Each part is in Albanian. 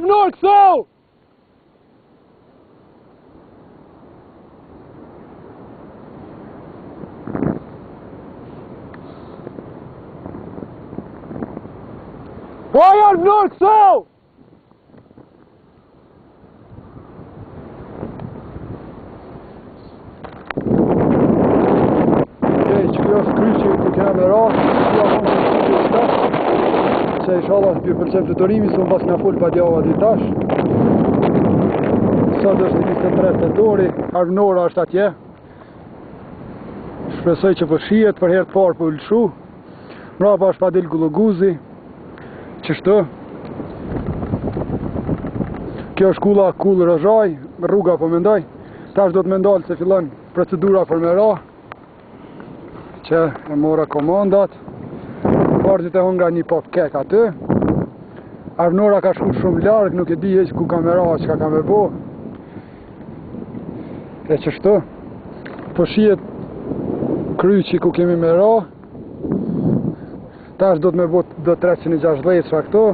Arvnor, këtheu! Oj, Arvnor, këtheu! Kjo është kryqi të kena me ra, që inshallah për përqem fluturimi, së më pas nga full pa djava di tash. Sot është 23 tetori, Arvnora është atje. Shpresoj që përshijet, për herë të parë për lëshu. Mrapa është Padil Gulluguzi, qështu. Kjo është kullë rëzhaj, rruga po mendoj. Tash do të mendoj se fillon procedura për me ra, që e mora komandat. Parëzit e honga një pop kek aty. Arvnora ka shku shumë larg, nuk e di heq ku ka me ra, që ka me bo. E qështu. Po shihet kryqi ku kemi me ra. Tash do të me bo do 360 këto.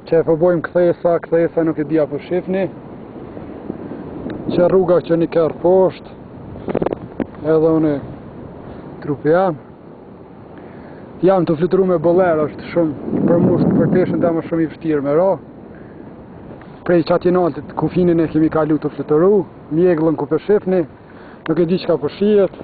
Që e po bojmë kthesa nuk e di apo shifni. Që rruga që një kërë poshtë. Edhe unë trupi jam të fluturu me boler, është shumë për mushtë, për peshën të më shumë i vështirë me ra. Prej qatinaltit kufinin e kemi kalu të fluturu, mjeglën ku për shifni, nuk e di që ka përshijet.